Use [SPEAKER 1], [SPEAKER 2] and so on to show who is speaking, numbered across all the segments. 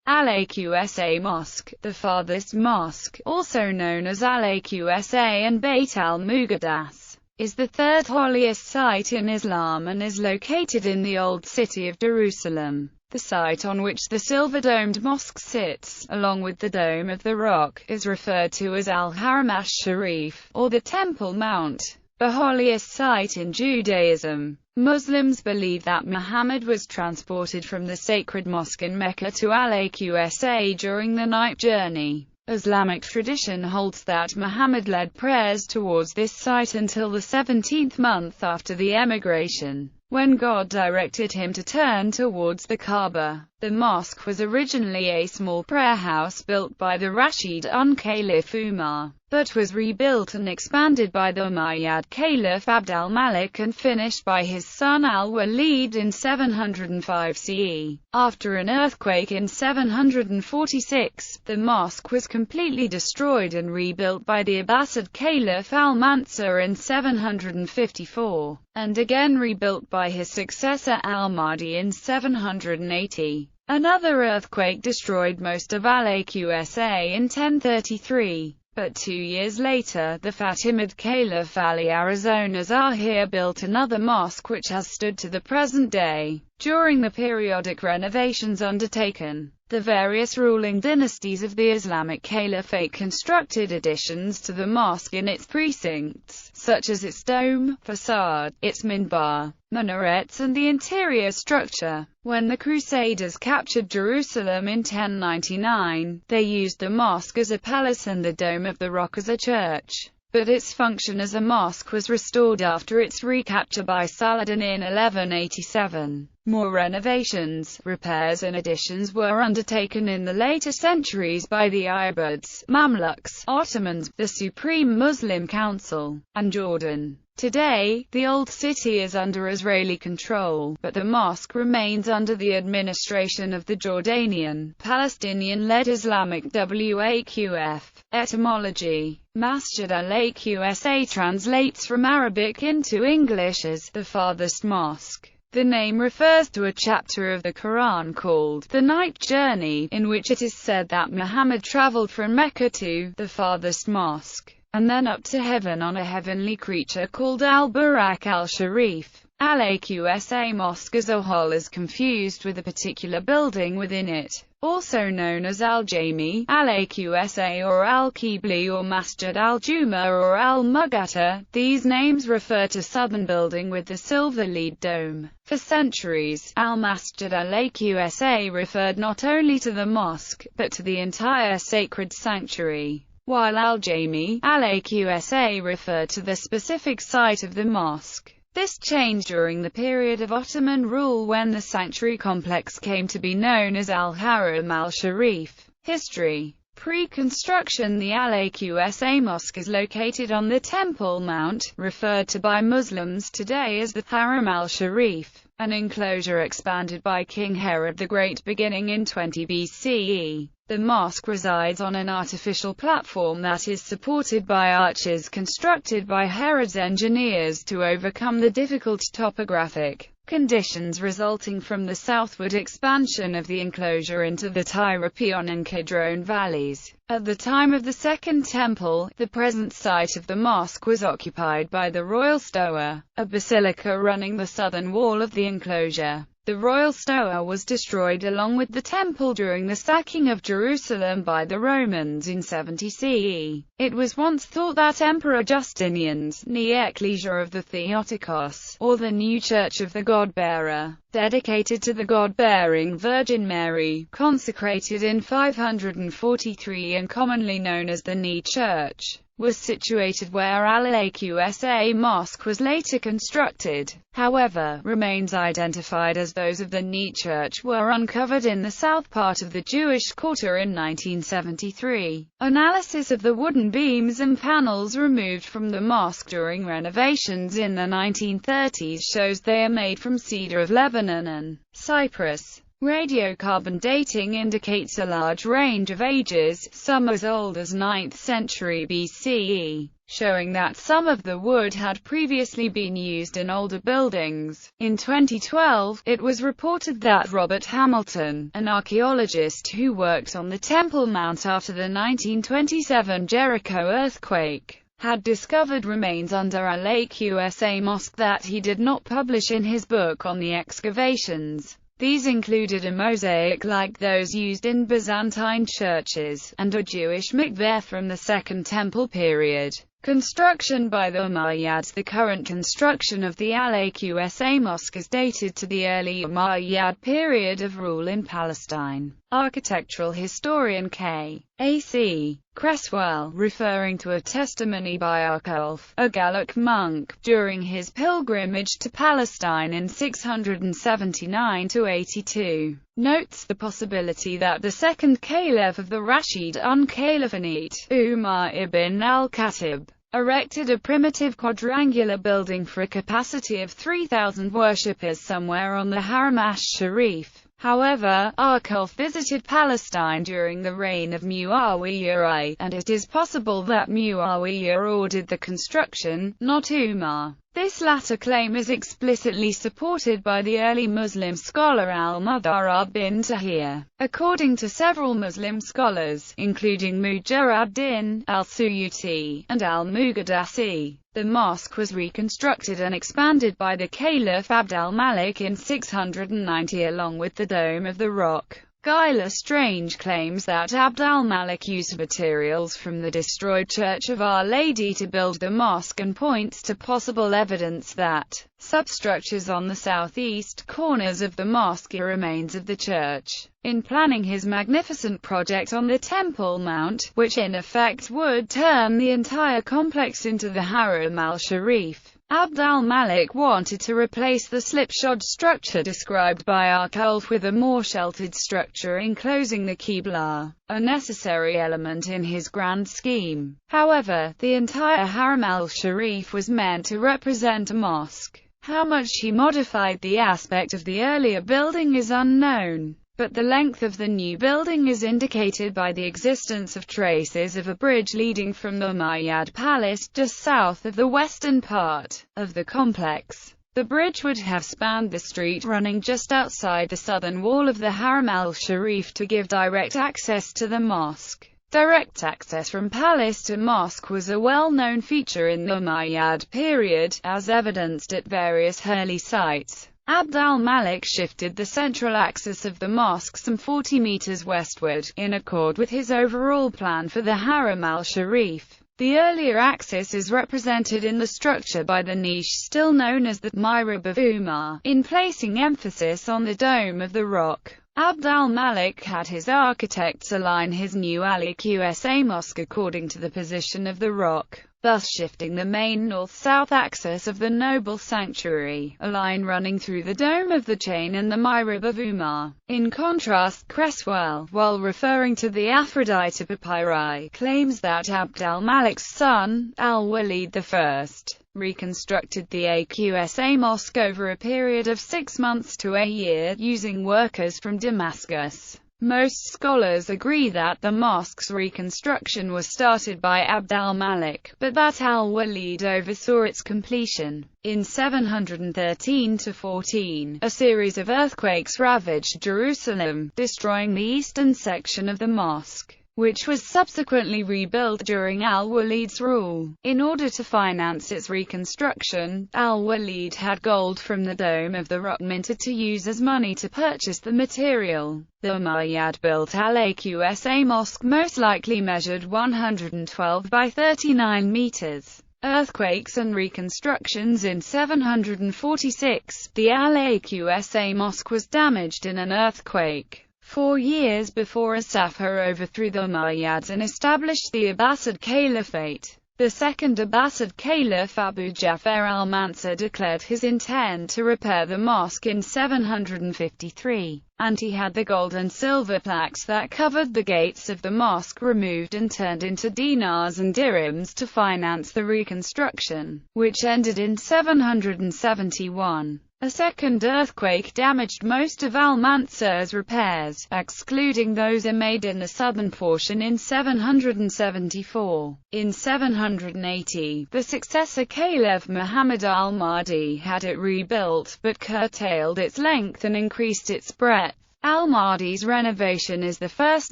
[SPEAKER 1] Al-Aqsa Mosque, the farthest mosque, also known as Al-Aqsa and Beit al-Muqaddas, is the third holiest site in Islam and is located in the Old City of Jerusalem. The site on which the silver-domed mosque sits, along with the Dome of the Rock, is referred to as Al-Haram Ash-Sharif, or the Temple Mount, the holiest site in Judaism. Muslims believe that Muhammad was transported from the sacred mosque in Mecca to Al-Aqsa during the night journey. Islamic tradition holds that Muhammad led prayers towards this site until the 17th month after the emigration, when God directed him to turn towards the Kaaba. The mosque was originally a small prayer house built by the Rashidun Caliph Umar, but was rebuilt and expanded by the Umayyad Caliph Abd al-Malik and finished by his son al-Walid in 705 CE. After an earthquake in 746, the mosque was completely destroyed and rebuilt by the Abbasid Caliph al-Mansur in 754, and again rebuilt by his successor al-Mahdi in 780. Another earthquake destroyed most of Al-Aqsa in 1033, but 2 years later, the Fatimid Caliph Ali Arizona-Zahir built another mosque which has stood to the present day. During the periodic renovations undertaken, the various ruling dynasties of the Islamic Caliphate constructed additions to the mosque in its precincts, such as its dome, facade, its minbar, minarets and the interior structure. When the Crusaders captured Jerusalem in 1099, they used the mosque as a palace and the Dome of the Rock as a church, but its function as a mosque was restored after its recapture by Saladin in 1187. More renovations, repairs and additions were undertaken in the later centuries by the Ayyubids, Mamluks, Ottomans, the Supreme Muslim Council, and Jordan. Today, the Old City is under Israeli control, but the mosque remains under the administration of the Jordanian, Palestinian-led Islamic Waqf. Etymology: Masjid al-Aqsa translates from Arabic into English as the farthest mosque. The name refers to a chapter of the Quran called The Night Journey, in which it is said that Muhammad traveled from Mecca to the farthest mosque, and then up to heaven on a heavenly creature called Al-Buraq al-Sharif. Al-Aqsa Mosque as a whole is confused with a particular building within it, also known as Al-Jami, Al-Aqsa or Al-Qibli or Masjid al-Juma or Al-Mughata. These names refer to southern building with the silver-lead dome. For centuries, Al-Masjid al-Aqsa referred not only to the mosque, but to the entire sacred sanctuary, while Al-Jami, Al-Aqsa referred to the specific site of the mosque. This changed during the period of Ottoman rule when the sanctuary complex came to be known as Al-Haram al-Sharif. History: Pre-construction, the Al-Aqsa Mosque is located on the Temple Mount, referred to by Muslims today as the Haram al-Sharif, an enclosure expanded by King Herod the Great beginning in 20 BCE. The mosque resides on an artificial platform that is supported by arches constructed by Herod's engineers to overcome the difficult topographic conditions resulting from the southward expansion of the enclosure into the Tyropoeon and Kidron valleys. At the time of the Second Temple, the present site of the mosque was occupied by the Royal Stoa, a basilica running the southern wall of the enclosure. The Royal Stoa was destroyed along with the temple during the sacking of Jerusalem by the Romans in 70 CE. It was once thought that Emperor Justinian's new ecclesia of the Theotokos, or the new Church of the God-bearer, dedicated to the God-bearing Virgin Mary, consecrated in 543 and commonly known as the New Church, was situated where Al-Aqsa Mosque was later constructed. However, remains identified as those of the New Church were uncovered in the south part of the Jewish quarter in 1973. Analysis of the wooden beams and panels removed from the mosque during renovations in the 1930s shows they are made from cedar of Lebanon and Cyprus. Radiocarbon dating indicates a large range of ages, some as old as 9th century BCE. showing that some of the wood had previously been used in older buildings. In 2012, it was reported that Robert Hamilton, an archaeologist who worked on the Temple Mount after the 1927 Jericho earthquake, had discovered remains under Al-Aqsa Mosque that he did not publish in his book on the excavations. These included a mosaic like those used in Byzantine churches, and a Jewish mikveh from the Second Temple period. Construction by the Umayyads. The current construction of the Al-Aqsa Mosque is dated to the early Umayyad period of rule in Palestine. Architectural historian K.A.C. Cresswell, referring to a testimony by Arculf, a Gallic monk, during his pilgrimage to Palestine in 679–82, notes the possibility that the second caliph of the Rashidun Caliphate, Umar ibn al-Khatib, erected a primitive quadrangular building for a capacity of 3,000 worshippers somewhere on the Haram ash-Sharif. However, Arculf visited Palestine during the reign of Muawiyah I, and it is possible that Muawiyah ordered the construction, not Umar. This latter claim is explicitly supported by the early Muslim scholar al-Mudarrab bin Tahir. According to several Muslim scholars, including Mujahid al-Suyuti and al-Muqaddasi, the mosque was reconstructed and expanded by the Caliph Abd al-Malik in 690 along with the Dome of the Rock. Guy Lestrange claims that Abd al-Malik used materials from the destroyed Church of Our Lady to build the mosque and points to possible evidence that substructures on the southeast corners of the mosque are remains of the church. In planning his magnificent project on the Temple Mount, which in effect would turn the entire complex into the Haram al-Sharif, Abd al-Malik wanted to replace the slipshod structure described by Arculf with a more sheltered structure enclosing the Qibla, a necessary element in his grand scheme. However, the entire Haram al-Sharif was meant to represent a mosque. How much he modified the aspect of the earlier building is unknown, but the length of the new building is indicated by the existence of traces of a bridge leading from the Umayyad Palace just south of the western part of the complex. The bridge would have spanned the street running just outside the southern wall of the Haram al-Sharif to give direct access to the mosque. Direct access from palace to mosque was a well-known feature in the Umayyad period, as evidenced at various early sites. Abd al-Malik shifted the central axis of the mosque some 40 meters westward, in accord with his overall plan for the Haram al-Sharif. The earlier axis is represented in the structure by the niche still known as the Mihrab of Umar. In placing emphasis on the Dome of the Rock, Abd al-Malik had his architects align his new Al-Aqsa Mosque according to the position of the rock, thus shifting the main north-south axis of the noble sanctuary, a line running through the dome of the chain and the Mihrab of Umar. In contrast, Cresswell, while referring to the Aphrodite papyri, claims that Abd al-Malik's son, al-Walid I, reconstructed the Aqsa Mosque over a period of 6 months to a year, using workers from Damascus. Most scholars agree that the mosque's reconstruction was started by Abd al-Malik, but that al-Walid oversaw its completion. In 713–14, a series of earthquakes ravaged Jerusalem, destroying the eastern section of the mosque, which was subsequently rebuilt during al-Walid's rule. In order to finance its reconstruction, al-Walid had gold from the Dome of the Rock minted to use as money to purchase the material. The Umayyad built Al-Aqsa Mosque most likely measured 112 by 39 meters. Earthquakes and reconstructions. In 746, the Al-Aqsa Mosque was damaged in an earthquake. 4 years before Asafar overthrew the Umayyads and established the Abbasid Caliphate, the second Abbasid Caliph Abu Ja'far al-Mansur declared his intent to repair the mosque in 753, and he had the gold and silver plaques that covered the gates of the mosque removed and turned into dinars and dirhams to finance the reconstruction, which ended in 771. A second earthquake damaged most of Al-Mansur's repairs, excluding those made in the southern portion in 774. In 780, the successor Caliph Muhammad al-Mahdi had it rebuilt, but curtailed its length and increased its breadth. Al-Mahdi's renovation is the first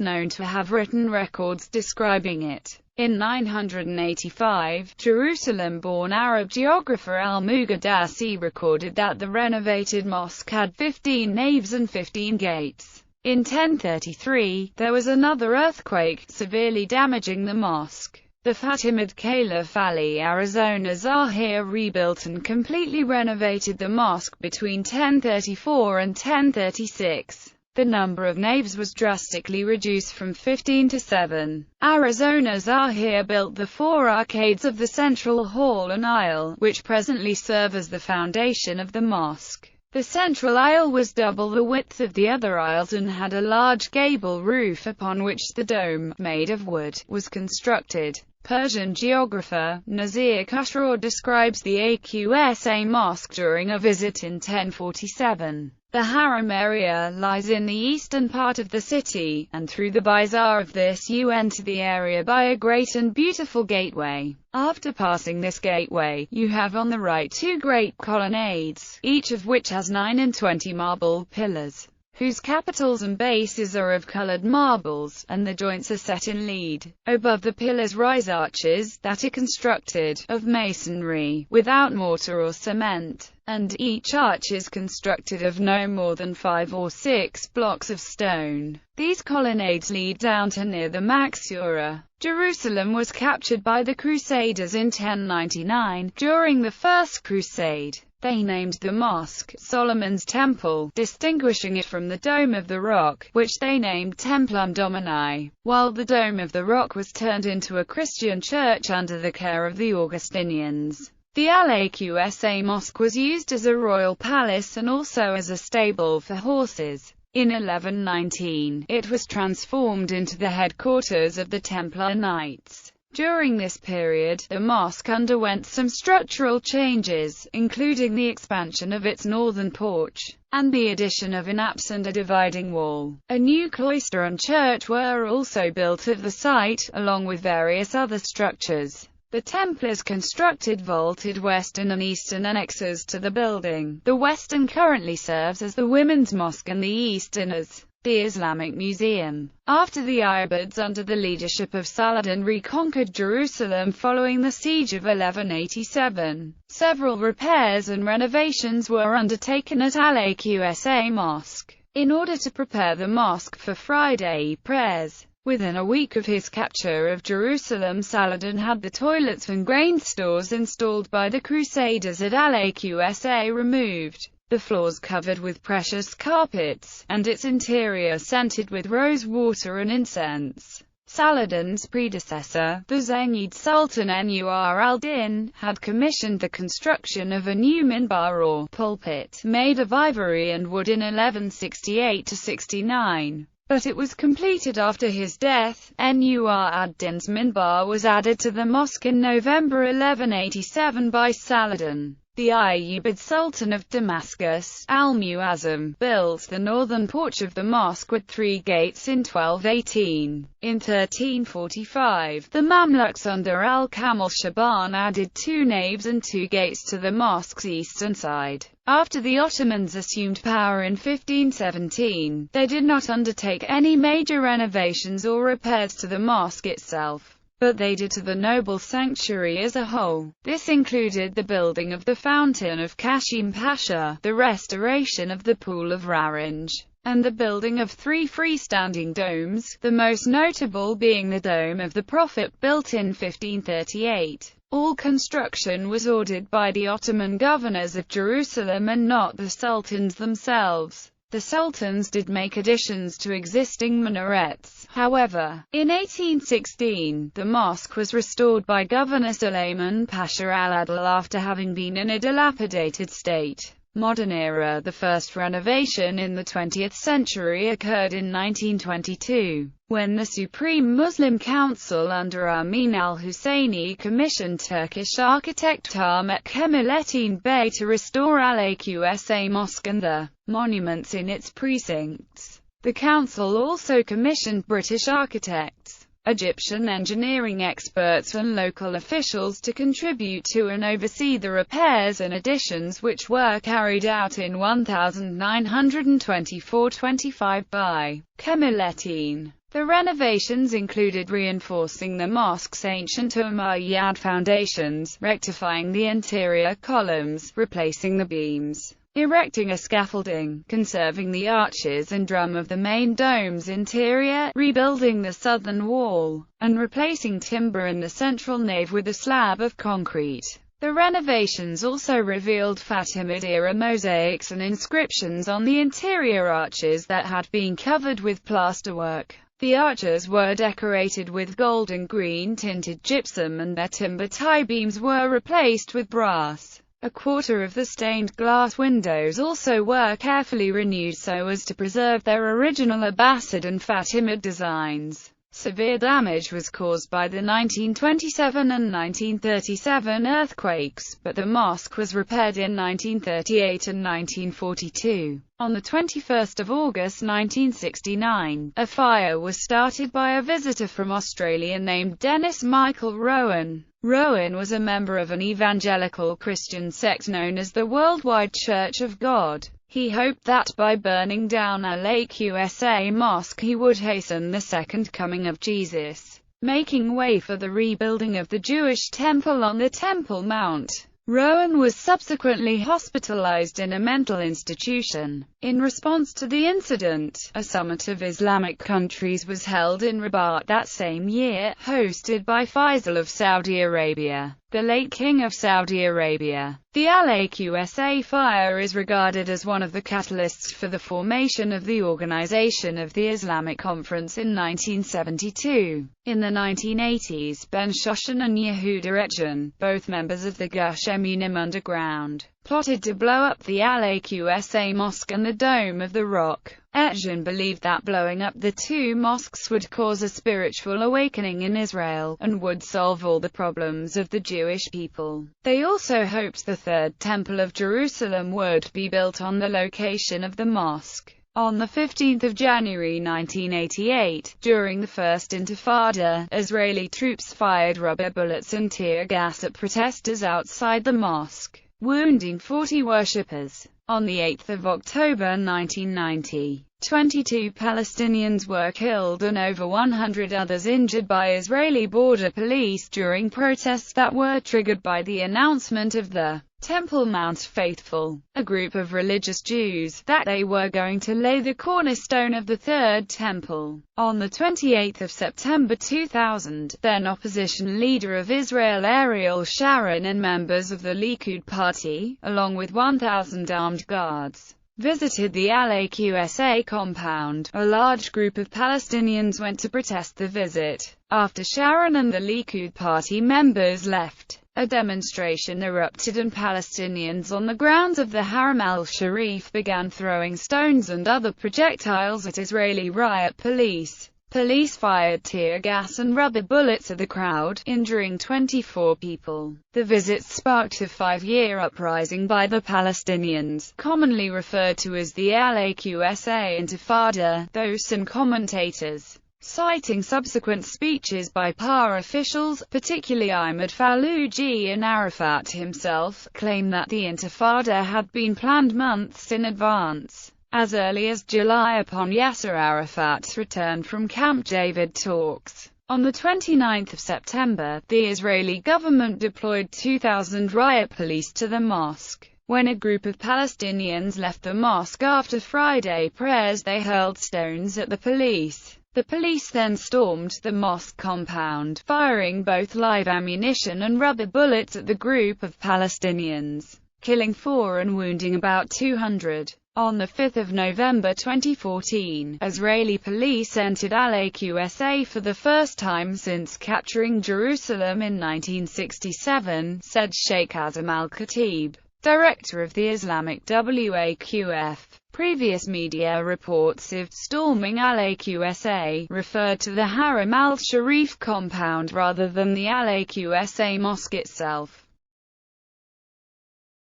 [SPEAKER 1] known to have written records describing it. In 985, Jerusalem-born Arab geographer al-Muqaddasi recorded that the renovated mosque had 15 naves and 15 gates. In 1033, there was another earthquake, severely damaging the mosque. The Fatimid Caliph Ali Arizona Zahir rebuilt and completely renovated the mosque between 1034 and 1036. The number of naves was drastically reduced from 15 to 7. Arizona Zahir built the 4 arcades of the central hall and aisle, which presently serve as the foundation of the mosque. The central aisle was double the width of the other aisles and had a large gable roof upon which the dome, made of wood, was constructed. Persian geographer Nazir Khusraw describes the Aqsa Mosque during a visit in 1047. The Haram area lies in the eastern part of the city, and through the bazaar of this you enter the area by a great and beautiful gateway. After passing this gateway, you have on the right 2 great colonnades, each of which has 9 and 20 marble pillars, whose capitals and bases are of colored marbles, and the joints are set in lead. Above the pillars rise arches, that are constructed of masonry, without mortar or cement, and each arch is constructed of no more than 5 or 6 blocks of stone. These colonnades lead down to near the Maqsura. Jerusalem was captured by the Crusaders in 1099, during the First Crusade. They named the mosque Solomon's Temple, distinguishing it from the Dome of the Rock, which they named Templum Domini, while the Dome of the Rock was turned into a Christian church under the care of the Augustinians. The Al-Aqsa Mosque was used as a royal palace and also as a stable for horses. In 1119, it was transformed into the headquarters of the Templar Knights. During this period, the mosque underwent some structural changes, including the expansion of its northern porch, and the addition of an apse and a dividing wall. A new cloister and church were also built at the site, along with various other structures. The Templars constructed vaulted western and eastern annexes to the building. The western currently serves as the Women's Mosque and the eastern as the Islamic Museum. After the Ayyubids under the leadership of Saladin reconquered Jerusalem following the siege of 1187, several repairs and renovations were undertaken at Al-Aqsa Mosque, in order to prepare the mosque for Friday prayers. Within a week of his capture of Jerusalem, Saladin had the toilets and grain stores installed by the Crusaders at Al-Aqsa removed, the floors covered with precious carpets, and its interior scented with rose water and incense. Saladin's predecessor, the Zengid Sultan Nur al-Din, had commissioned the construction of a new minbar or pulpit, made of ivory and wood in 1168–69. But it was completed after his death. Nur ad-Din's minbar was added to the mosque in November 1187 by Saladin. The Ayyubid Sultan of Damascus, Al-Muazzam, built the northern porch of the mosque with 3 gates in 1218. In 1345, the Mamluks under Al-Kamal Shaban added 2 naves and 2 gates to the mosque's eastern side. After the Ottomans assumed power in 1517, they did not undertake any major renovations or repairs to the mosque itself, but they did to the noble sanctuary as a whole. This included the building of the Fountain of Kashim Pasha, the restoration of the Pool of Raranj, and the building of 3 freestanding domes, the most notable being the Dome of the Prophet built in 1538. All construction was ordered by the Ottoman governors of Jerusalem and not the sultans themselves. The sultans did make additions to existing minarets, however. In 1816, the mosque was restored by Governor Suleiman Pasha al-Adil after having been in a dilapidated state. Modern era. The first renovation in the 20th century occurred in 1922, when the Supreme Muslim Council under Amin al-Husseini commissioned Turkish architect Ahmet Kemalettin Bey to restore Al-Aqsa Mosque and the monuments in its precincts. The council also commissioned British architects, Egyptian engineering experts and local officials to contribute to and oversee the repairs and additions, which were carried out in 1924-25 by Kemalettin. The renovations included reinforcing the mosque's ancient Umayyad foundations, rectifying the interior columns, replacing the beams, erecting a scaffolding, conserving the arches and drum of the main dome's interior, rebuilding the southern wall, and replacing timber in the central nave with a slab of concrete. The renovations also revealed Fatimid-era mosaics and inscriptions on the interior arches that had been covered with plasterwork. The arches were decorated with gold and green tinted gypsum, and their timber tie beams were replaced with brass. A quarter of the stained glass windows also were carefully renewed so as to preserve their original Abbasid and Fatimid designs. Severe damage was caused by the 1927 and 1937 earthquakes, but the mosque was repaired in 1938 and 1942. On the 21st of August 1969, a fire was started by a visitor from Australia named Dennis Michael Rowan. Rowan was a member of an evangelical Christian sect known as the Worldwide Church of God. He hoped that by burning down Al-Aqsa Mosque he would hasten the second coming of Jesus, making way for the rebuilding of the Jewish temple on the Temple Mount. Rowan was subsequently hospitalized in a mental institution. In response to the incident, a summit of Islamic countries was held in Rabat that same year, hosted by Faisal of Saudi Arabia, the late King of Saudi Arabia. The Al-Aqsa fire is regarded as one of the catalysts for the formation of the Organization of the Islamic Conference in 1972. In the 1980s, Ben Shoshan and Yehuda Etjen, both members of the Gush Emunim underground, plotted to blow up the Al-Aqsa Mosque and the Dome of the Rock. Etjen believed that blowing up the two mosques would cause a spiritual awakening in Israel, and would solve all the problems of the Jewish people. They also hoped the Third Temple of Jerusalem would be built on the location of the mosque. On 15 January 1988, during the First Intifada, Israeli troops fired rubber bullets and tear gas at protesters outside the mosque, wounding 40 worshippers. On 8 October 1990, 22 Palestinians were killed and over 100 others injured by Israeli border police during protests that were triggered by the announcement of the Temple Mount Faithful, a group of religious Jews, that they were going to lay the cornerstone of the Third Temple. On 28 September 2000, then opposition leader of Israel Ariel Sharon and members of the Likud party, along with 1,000 armed guards, visited the Al-Aqsa compound. A large group of Palestinians went to protest the visit. After Sharon and the Likud party members left, a demonstration erupted and Palestinians on the grounds of the Haram al-Sharif began throwing stones and other projectiles at Israeli riot police. Police fired tear gas and rubber bullets at the crowd, injuring 24 people. The visit sparked a 5-year uprising by the Palestinians, commonly referred to as the Al-Aqsa Intifada. Though some commentators, citing subsequent speeches by PA officials, particularly Ahmed Fallouji and Arafat himself, claim that the Intifada had been planned months in advance. As early as July upon Yasser Arafat's return from Camp David talks. On 29 September, the Israeli government deployed 2,000 riot police to the mosque. When a group of Palestinians left the mosque after Friday prayers, they hurled stones at the police. The police then stormed the mosque compound, firing both live ammunition and rubber bullets at the group of Palestinians, killing 4 and wounding about 200. On 5 November 2014, Israeli police entered Al-Aqsa for the first time since capturing Jerusalem in 1967, said Sheikh Azam al-Khatib. director of the Islamic Waqf. Previous media reports of storming Al-Aqsa referred to the Haram al-Sharif compound rather than the Al-Aqsa Mosque itself.